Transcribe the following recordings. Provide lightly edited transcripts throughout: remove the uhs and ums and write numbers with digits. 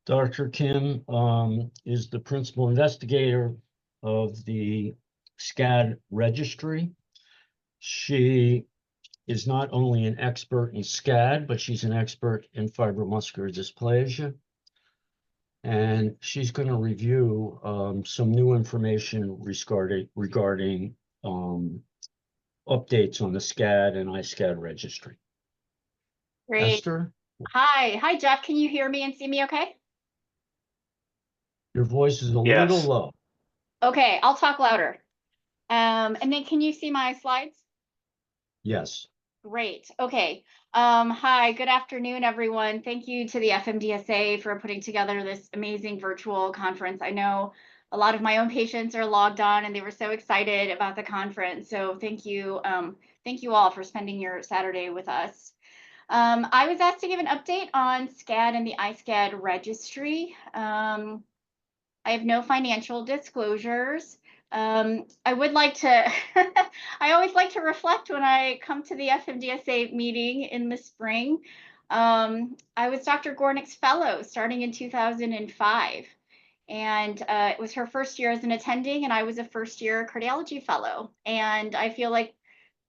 Dr. Kim is the principal investigator of the SCAD Registry. She is not only an expert in SCAD, but she's an expert in fibromuscular dysplasia. And she's going to review some new information regarding updates on the SCAD and iSCAD registry. Great. Esther? Hi, Jeff. Can you hear me and see me okay? Your voice is a little low. Okay, I'll talk louder. And then can you see my slides? Yes. Great. Okay. Hi, good afternoon, everyone. Thank you to the FMDSA for putting together this amazing virtual conference. I know a lot of my own patients are logged on and they were so excited about the conference. So thank you all for spending your Saturday with us. I was asked to give an update on SCAD and the iSCAD registry. I have no financial disclosures. I would like to, I always like to reflect when I come to the FMDSA meeting in the spring. I was Dr. Gornick's fellow starting in 2005. And it was her first year as an attending, and I was a first-year cardiology fellow. And I feel like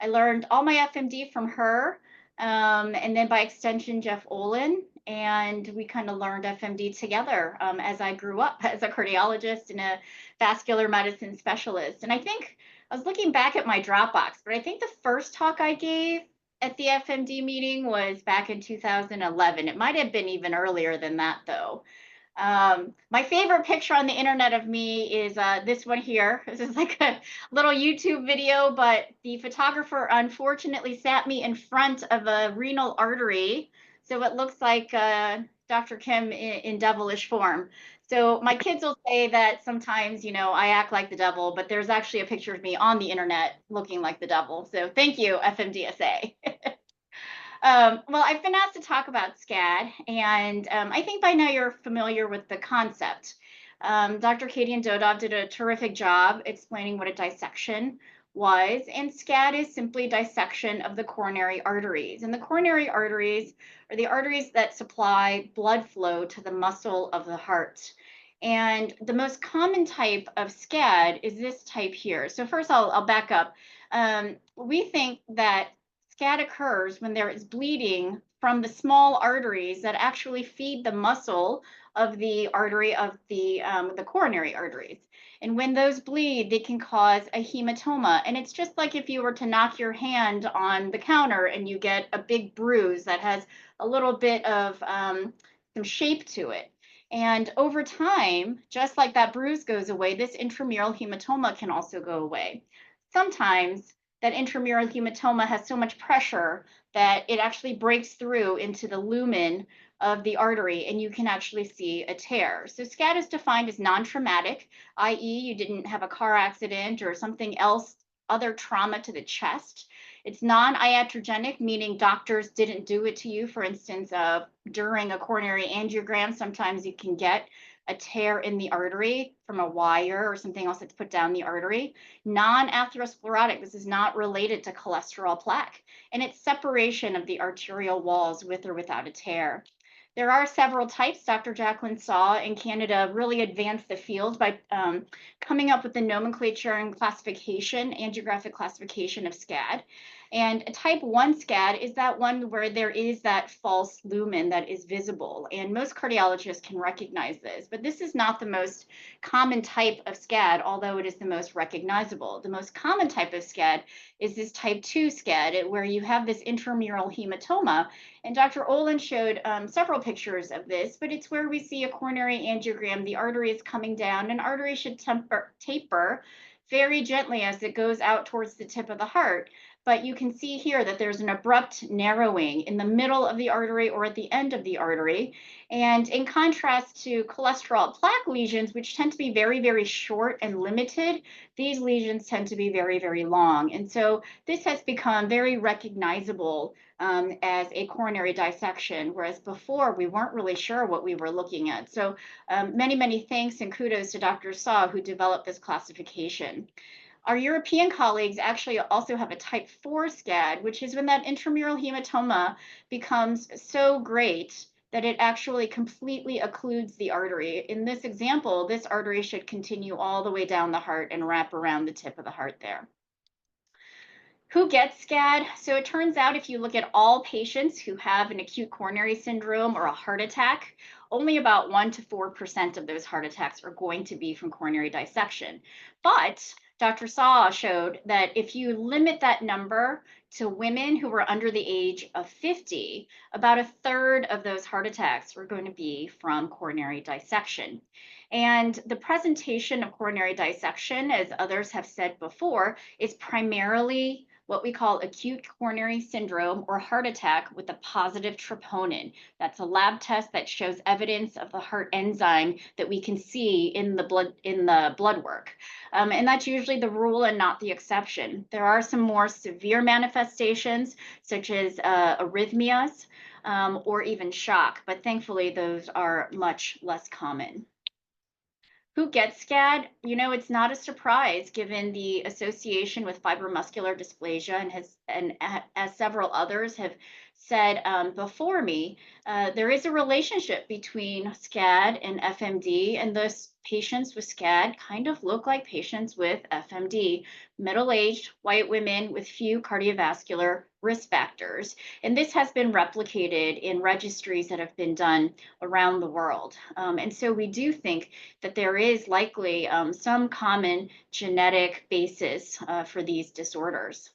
I learned all my FMD from her, and then by extension, Jeff Olin. And we kind of learned FMD together as I grew up as a cardiologist and a vascular medicine specialist. And I think I was looking back at my Dropbox, but I think the first talk I gave at the FMD meeting was back in 2011. It might have been even earlier than that, though. My favorite picture on the internet of me is this one here. This is like a little YouTube video, but the photographer unfortunately sat me in front of a renal artery. So it looks like Dr. Kim in devilish form. So my kids will say that sometimes, you know, I act like the devil, but there's actually a picture of me on the internet looking like the devil. So thank you, FMDSA. Well, I've been asked to talk about SCAD, and I think by now you're familiar with the concept. Dr. Katie and Dodov did a terrific job explaining what a dissection was, and SCAD is simply dissection of the coronary arteries. And the coronary arteries are the arteries that supply blood flow to the muscle of the heart. And the most common type of SCAD is this type here. So first I'll back up. We think that SCAD occurs when there is bleeding from the small arteries that actually feed the muscle of the artery of the coronary arteries. And when those bleed, they can cause a hematoma. And it's just like if you were to knock your hand on the counter and you get a big bruise that has a little bit of some shape to it. And over time, just like that bruise goes away, this intramural hematoma can also go away. Sometimes that intramural hematoma has so much pressure that it actually breaks through into the lumen of the artery and you can actually see a tear. So SCAD is defined as non-traumatic, i.e. you didn't have a car accident or something else, other trauma to the chest. It's non-iatrogenic, meaning doctors didn't do it to you. For instance, during a coronary angiogram, sometimes you can get a tear in the artery from a wire or something else that's put down the artery. Non-atherosclerotic, this is not related to cholesterol plaque, and it's separation of the arterial walls with or without a tear. There are several types. Dr. Jacqueline Saw in Canada really advanced the field by coming up with the nomenclature and classification, angiographic classification of SCAD. And a type 1 SCAD is that one where there is that false lumen that is visible. And most cardiologists can recognize this, but this is not the most common type of SCAD, although it is the most recognizable. The most common type of SCAD is this type 2 SCAD, where you have this intramural hematoma. And Dr. Olin showed several pictures of this, but it's where we see a coronary angiogram. The artery is coming down, and artery should taper very gently as it goes out towards the tip of the heart. But you can see here that there's an abrupt narrowing in the middle of the artery or at the end of the artery. And in contrast to cholesterol plaque lesions, which tend to be very, very short and limited, these lesions tend to be very, very long. And so this has become very recognizable as a coronary dissection, whereas before we weren't really sure what we were looking at. So many, many thanks and kudos to Dr. Saw, who developed this classification. Our European colleagues actually also have a type 4 SCAD, which is when that intramural hematoma becomes so great that it actually completely occludes the artery. In this example, this artery should continue all the way down the heart and wrap around the tip of the heart there. Who gets SCAD? So it turns out if you look at all patients who have an acute coronary syndrome or a heart attack, only about 1 to 4% of those heart attacks are going to be from coronary dissection. But Dr. Saw showed that if you limit that number to women who were under the age of 50, about a third of those heart attacks were going to be from coronary dissection. And the presentation of coronary dissection, as others have said before, is primarily what we call acute coronary syndrome or heart attack with a positive troponin. That's a lab test that shows evidence of the heart enzyme that we can see in the blood work. And that's usually the rule and not the exception. There are some more severe manifestations, such as arrhythmias or even shock, but thankfully those are much less common. Who gets SCAD? You know, it's not a surprise given the association with fibromuscular dysplasia, and as several others have said before me, there is a relationship between SCAD and FMD, and thus patients with SCAD kind of look like patients with FMD, middle-aged white women with few cardiovascular risk factors. And this has been replicated in registries that have been done around the world. And so we do think that there is likely some common genetic basis for these disorders.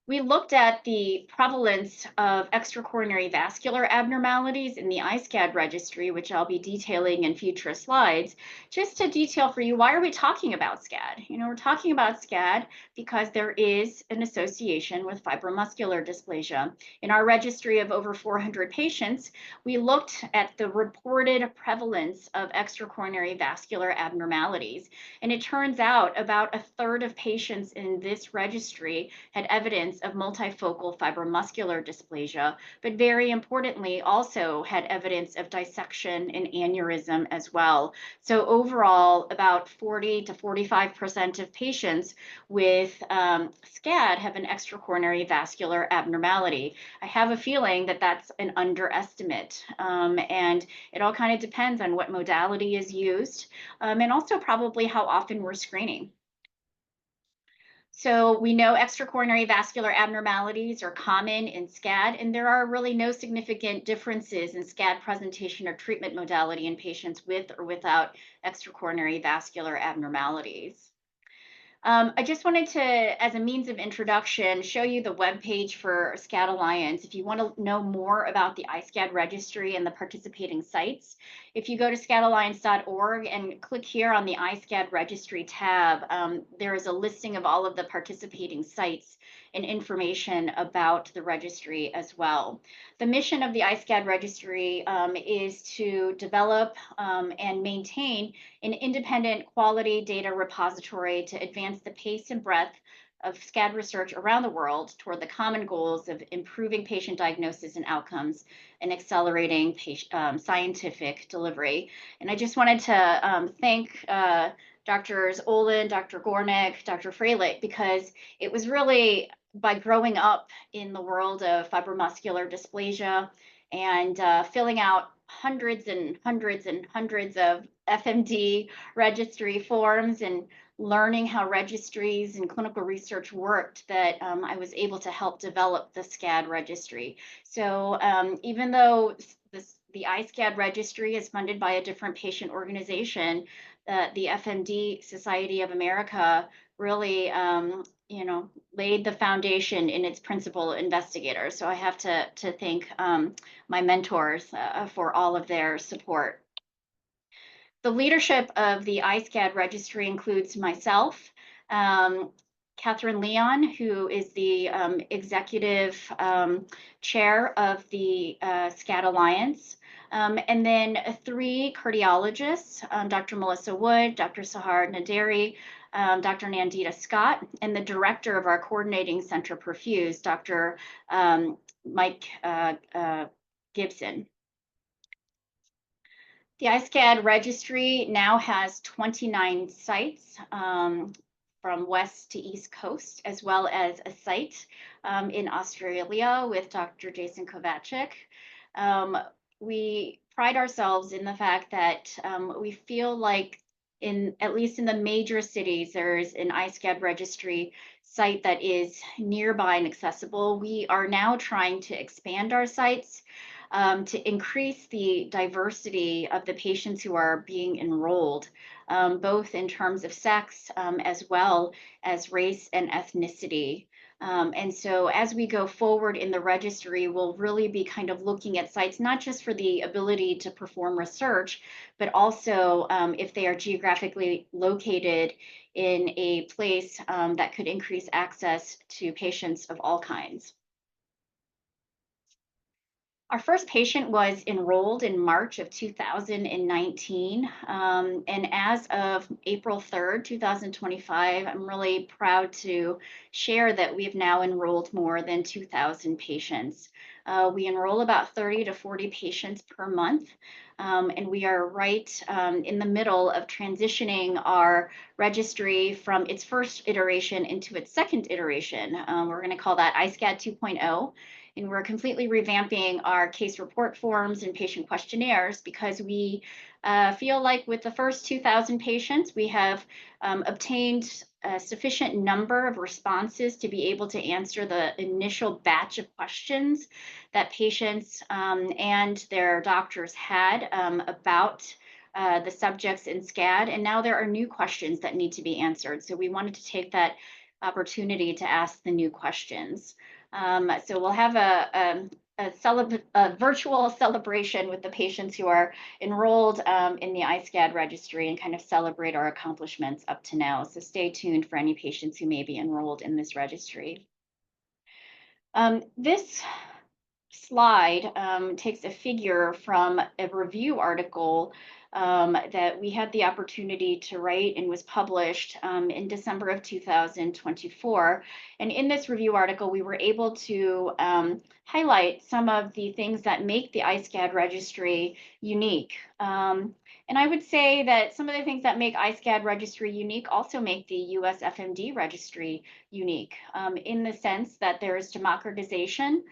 We looked at the prevalence of extracoronary vascular abnormalities in the iSCAD registry, which I'll be detailing in future slides. Just to detail for you, why are we talking about SCAD? You know, we're talking about SCAD because there is an association with fibromuscular dysplasia. In our registry of over 400 patients, we looked at the reported prevalence of extracoronary vascular abnormalities. And it turns out about a third of patients in this registry had evidence of multifocal fibromuscular dysplasia, but very importantly also had evidence of dissection and aneurysm as well. So overall, about 40 to 45% of patients with SCAD have an extracoronary vascular abnormality. I have a feeling that that's an underestimate, and it all kind of depends on what modality is used, and also probably how often we're screening. So we know extracoronary vascular abnormalities are common in SCAD, and there are really no significant differences in SCAD presentation or treatment modality in patients with or without extracoronary vascular abnormalities. I just wanted to, as a means of introduction, show you the webpage for SCAD Alliance. If you want to know more about the iSCAD registry and the participating sites, if you go to scadalliance.org and click here on the iSCAD registry tab, there is a listing of all of the participating sites and information about the registry as well. The mission of the iSCAD registry is to develop and maintain an independent quality data repository to advance the pace and breadth of SCAD research around the world toward the common goals of improving patient diagnosis and outcomes and accelerating scientific delivery. And I just wanted to thank Drs. Olin, Dr. Gornick, Dr. Freilich, because it was really by growing up in the world of fibromuscular dysplasia and filling out hundreds and hundreds and hundreds of FMD registry forms and learning how registries and clinical research worked that I was able to help develop the SCAD registry. So even though the iSCAD registry is funded by a different patient organization, the FMD Society of America really laid the foundation in its principal investigators. So I have to thank my mentors for all of their support. The leadership of the iSCAD registry includes myself, Catherine Leon, who is the executive chair of the SCAD Alliance, and then 3 cardiologists, Dr. Melissa Wood, Dr. Sahar Naderi, Dr. Nandita Scott, and the director of our coordinating center Perfuse, Dr. Mike Gibson. The iSCAD registry now has 29 sites from west to east coast, as well as a site in Australia with Dr. Jason Kovacic. We pride ourselves in the fact that we feel like at least in the major cities, there's an iSCAD registry site that is nearby and accessible. We are now trying to expand our sites to increase the diversity of the patients who are being enrolled, both in terms of sex as well as race and ethnicity. And so as we go forward in the registry, we'll really be kind of looking at sites, not just for the ability to perform research, but also if they are geographically located in a place that could increase access to patients of all kinds. Our first patient was enrolled in March of 2019. And as of April 3rd, 2025, I'm really proud to share that we've now enrolled more than 2,000 patients. We enroll about 30 to 40 patients per month. And we are right in the middle of transitioning our registry from its first iteration into its second iteration. We're going to call that iSCAD 2.0. And we're completely revamping our case report forms and patient questionnaires because we feel like with the first 2,000 patients, we have obtained a sufficient number of responses to be able to answer the initial batch of questions that patients and their doctors had about the subjects in SCAD. And now there are new questions that need to be answered. So we wanted to take that opportunity to ask the new questions. So we'll have a virtual celebration with the patients who are enrolled in the iSCAD registry and kind of celebrate our accomplishments up to now. So stay tuned for any patients who may be enrolled in this registry. This slide takes a figure from a review article that we had the opportunity to write and was published in December of 2024. And in this review article, we were able to highlight some of the things that make the iSCAD registry unique. And I would say that some of the things that make iSCAD registry unique also make the US FMD registry unique in the sense that there is democratization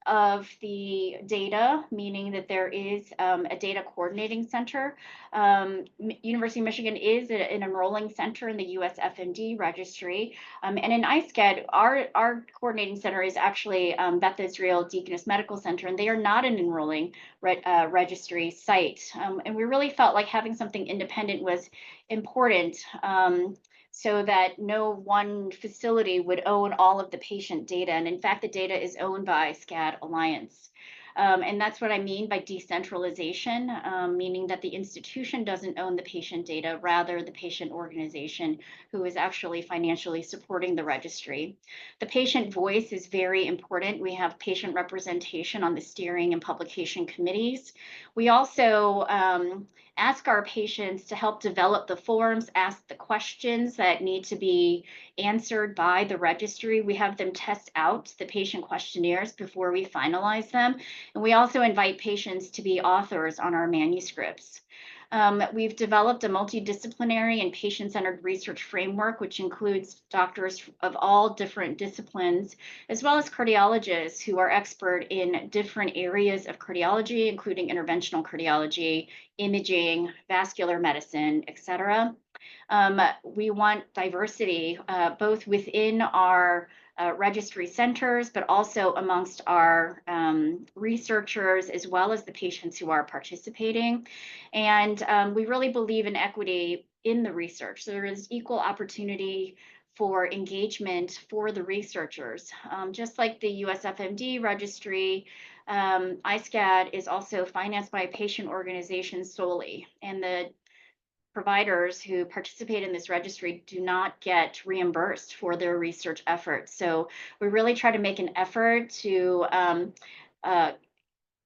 of the data, meaning that there is a data coordinating center. University of Michigan is an enrolling center in the US FMD registry. And in iSCAD, our coordinating center is actually Beth Israel Deaconess Medical Center, and they are not an enrolling registry site. And we really felt like having something independent was important. So that no one facility would own all of the patient data. And in fact, the data is owned by SCAD Alliance. And that's what I mean by decentralization, meaning that the institution doesn't own the patient data, rather the patient organization who is actually financially supporting the registry. The patient voice is very important. We have patient representation on the steering and publication committees. We also ask our patients to help develop the forms, ask the questions that need to be answered by the registry. We have them test out the patient questionnaires before we finalize them. And we also invite patients to be authors on our manuscripts. We've developed a multidisciplinary and patient-centered research framework, which includes doctors of all different disciplines, as well as cardiologists who are expert in different areas of cardiology, including interventional cardiology, imaging, vascular medicine, et cetera. We want diversity both within our registry centers, but also amongst our researchers, as well as the patients who are participating. And we really believe in equity in the research. So there is equal opportunity for engagement for the researchers. Just like the USFMD registry, iSCAD is also financed by a patient organization solely. And the providers who participate in this registry do not get reimbursed for their research efforts. So we really try to make an effort to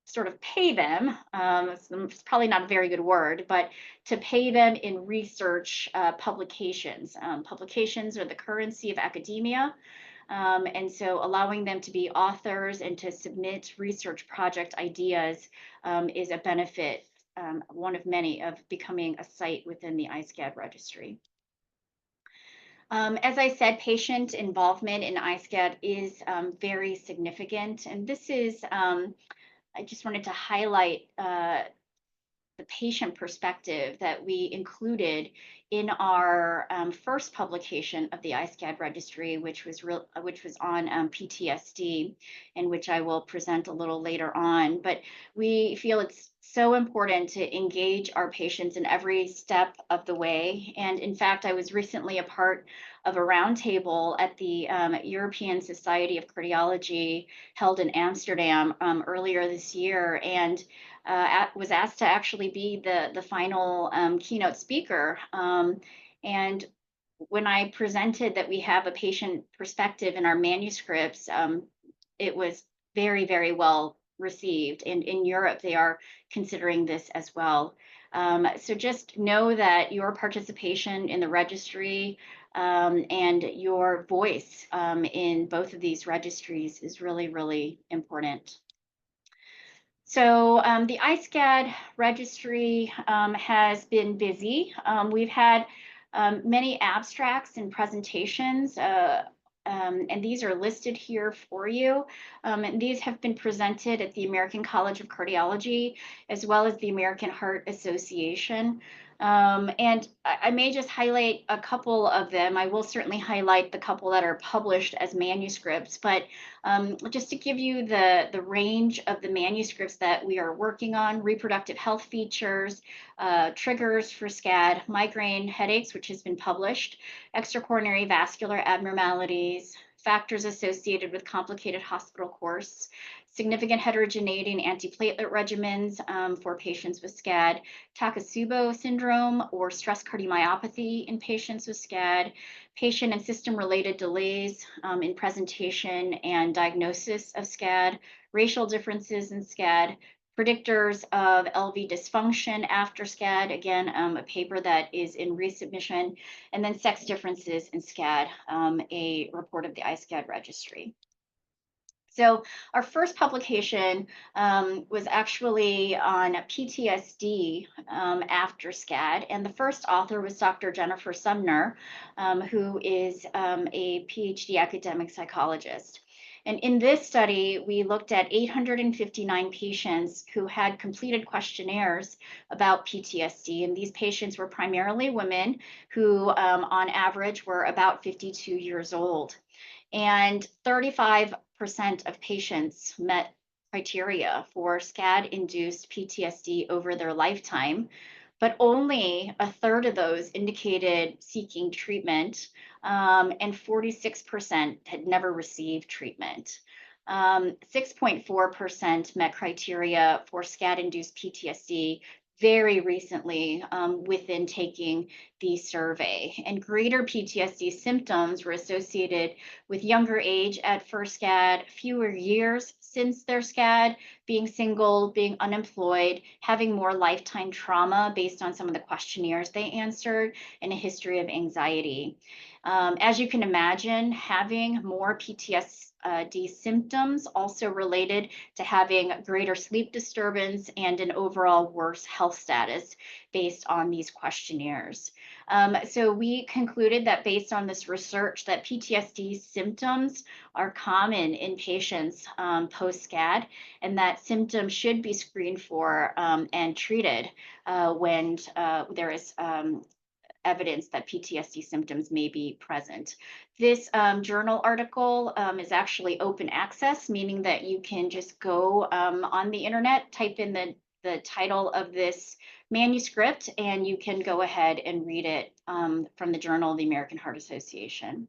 sort of pay them, it's probably not a very good word, but to pay them in research publications. Publications are the currency of academia. And so allowing them to be authors and to submit research project ideas is a benefit, one of many, of becoming a site within the iSCAD registry. As I said, patient involvement in iSCAD is very significant. And this is I just wanted to highlight the patient perspective that we included in our first publication of the iSCAD registry, which was on PTSD, and which I will present a little later on. But we feel it's so important to engage our patients in every step of the way. And in fact, I was recently a part of a roundtable at the European Society of Cardiology held in Amsterdam earlier this year, and was asked to actually be the final keynote speaker. And when I presented that we have a patient perspective in our manuscripts, it was very, very well received. And in Europe, they are considering this as well. So just know that your participation in the registry and your voice in both of these registries is really, really important. So the iSCAD registry has been busy. We've had many abstracts and presentations, and these are listed here for you. And these have been presented at the American College of Cardiology, as well as the American Heart Association. And I may just highlight a couple of them. I will certainly highlight the couple that are published as manuscripts, but just to give you the range of the manuscripts that we are working on: reproductive health features, triggers for SCAD, migraine headaches, which has been published, extracoronary vascular abnormalities, factors associated with complicated hospital course, significant heterogeneity in antiplatelet regimens for patients with SCAD, Takotsubo syndrome or stress cardiomyopathy in patients with SCAD, patient and system-related delays in presentation and diagnosis of SCAD, racial differences in SCAD, predictors of LV dysfunction after SCAD, again, a paper that is in resubmission, and then sex differences in SCAD, a report of the iSCAD registry. So our first publication was actually on PTSD after SCAD, and the first author was Dr. Jennifer Sumner, who is a PhD academic psychologist. And in this study, we looked at 859 patients who had completed questionnaires about PTSD, and these patients were primarily women who, on average, were about 52 years old. And 35% of patients met criteria for SCAD-induced PTSD over their lifetime, but only a third of those indicated seeking treatment, and 46% had never received treatment. 6.4% met criteria for SCAD-induced PTSD very recently within taking the survey. And greater PTSD symptoms were associated with younger age at first SCAD, fewer years since their SCAD, being single, being unemployed, having more lifetime trauma based on some of the questionnaires they answered, and a history of anxiety. As you can imagine, having more PTSD symptoms also related to having greater sleep disturbance and an overall worse health status based on these questionnaires. So we concluded that based on this research that PTSD symptoms are common in patients post-SCAD, and that symptoms should be screened for and treated when there is evidence that PTSD symptoms may be present. This journal article is actually open access, meaning that you can just go on the internet, type in the title of this manuscript, and you can go ahead and read it from the Journal of the American Heart Association.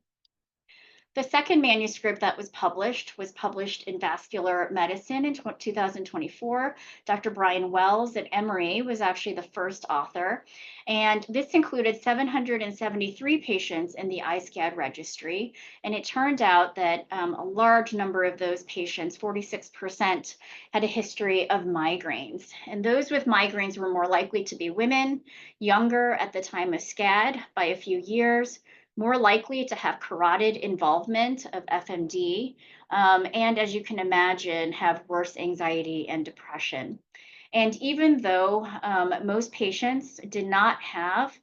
The second manuscript that was published in Vascular Medicine in 2024. Dr. Brian Wells at Emory was actually the first author. And this included 773 patients in the iSCAD registry. And it turned out that a large number of those patients, 46%, had a history of migraines. And those with migraines were more likely to be women, younger at the time of SCAD by a few years, more likely to have carotid involvement of FMD, and as you can imagine, have worse anxiety and depression. And even though most patients did not have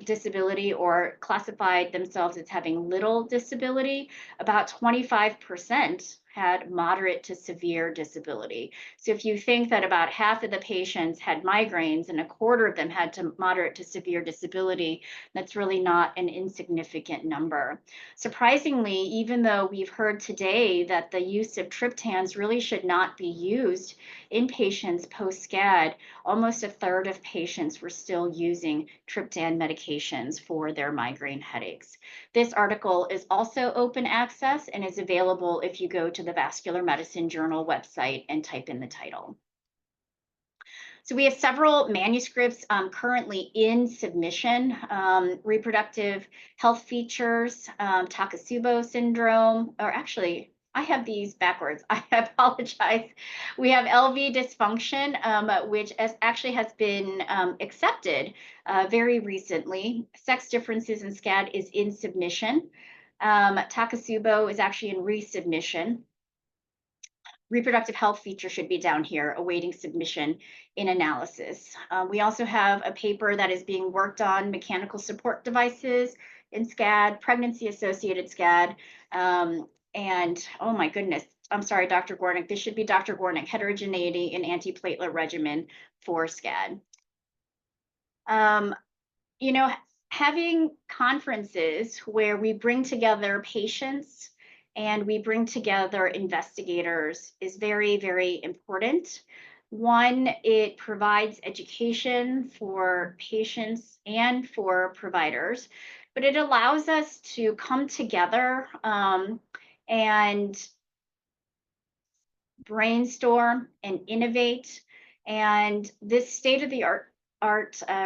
disability or classified themselves as having little disability, about 25% had moderate to severe disability. So if you think that about half of the patients had migraines and a quarter of them had moderate to severe disability, that's really not an insignificant number. Surprisingly, even though we've heard today that the use of triptans really should not be used in patients post-SCAD, almost a third of patients were still using triptan medications for their migraine headaches. This article is also open access and is available if you go to the Vascular Medicine Journal website and type in the title. So we have several manuscripts currently in submission. Reproductive health features, Takotsubo syndrome, or actually, I have these backwards. I apologize. We have LV dysfunction, which actually has been accepted very recently. Sex differences in SCAD is in submission. Takotsubo is actually in resubmission. Reproductive health feature should be down here, awaiting submission in analysis. We also have a paper that is being worked on, mechanical support devices in SCAD, pregnancy-associated SCAD, and oh my goodness, I'm sorry, Dr. Gornick, this should be Dr. Gornick, heterogeneity in antiplatelet regimen for SCAD. You know, having conferences where we bring together patients and we bring together investigators is very, very important. One, it provides education for patients and for providers, but it allows us to come together and brainstorm and innovate. And this state-of-the-art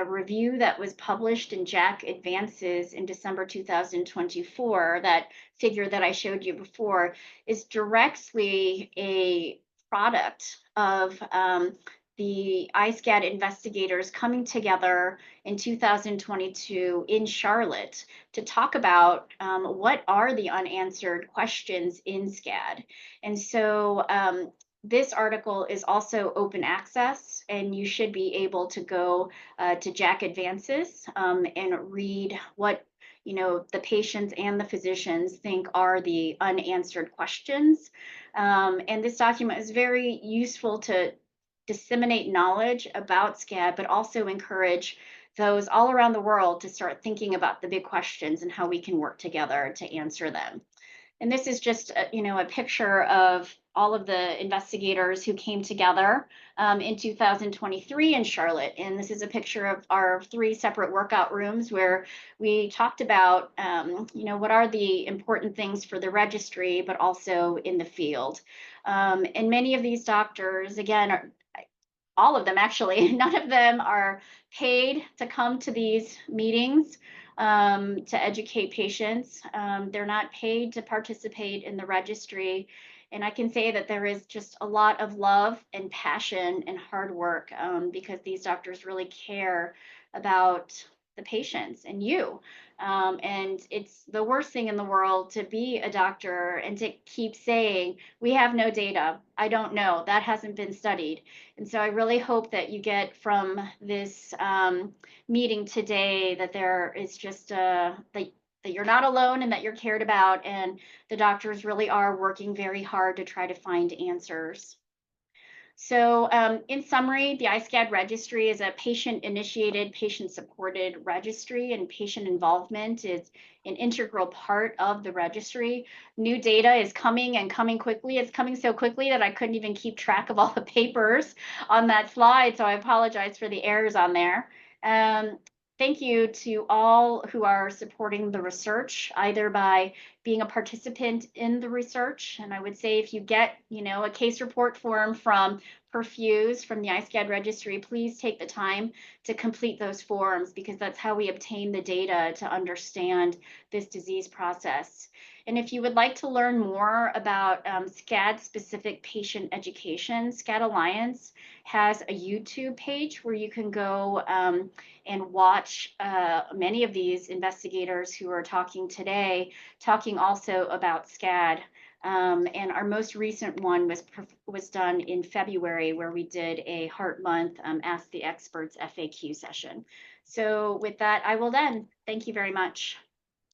review that was published in JACC Advances in December 2024, that figure that I showed you before, is directly a product of the iSCAD investigators coming together in 2022 in Charlotte to talk about what are the unanswered questions in SCAD. And so this article is also open access, and you should be able to go to JACC Advances and read what the patients and the physicians think are the unanswered questions. And this document is very useful to disseminate knowledge about SCAD, but also encourage those all around the world to start thinking about the big questions and how we can work together to answer them. And this is just a picture of all of the investigators who came together in 2023 in Charlotte. And this is a picture of our 3 separate workout rooms where we talked about, what are the important things for the registry, but also in the field. And many of these doctors, again, all of them actually, none of them are paid to come to these meetings to educate patients. They're not paid to participate in the registry. And I can say that there is just a lot of love and passion and hard work because these doctors really care about the patients and you. And it's the worst thing in the world to be a doctor and to keep saying, we have no data. I don't know. That hasn't been studied. And so I really hope that you get from this meeting today that there is just that you're not alone and that you're cared about, and the doctors really are working very hard to try to find answers. So in summary, the iSCAD registry is a patient-initiated, patient-supported registry, and patient involvement is an integral part of the registry. New data is coming and coming quickly. It's coming so quickly that I couldn't even keep track of all the papers on that slide, so I apologize for the errors on there. Thank you to all who are supporting the research, either by being a participant in the research. And I would say if you get, a case report form from Perfuse from the iSCAD registry, please take the time to complete those forms because that's how we obtain the data to understand this disease process. And if you would like to learn more about SCAD-specific patient education, SCAD Alliance has a YouTube page where you can go and watch many of these investigators who are talking today, talking also about SCAD. And our most recent one was done in February, where we did a Heart Month Ask the Experts FAQ session. So with that, I will then. Thank you very much.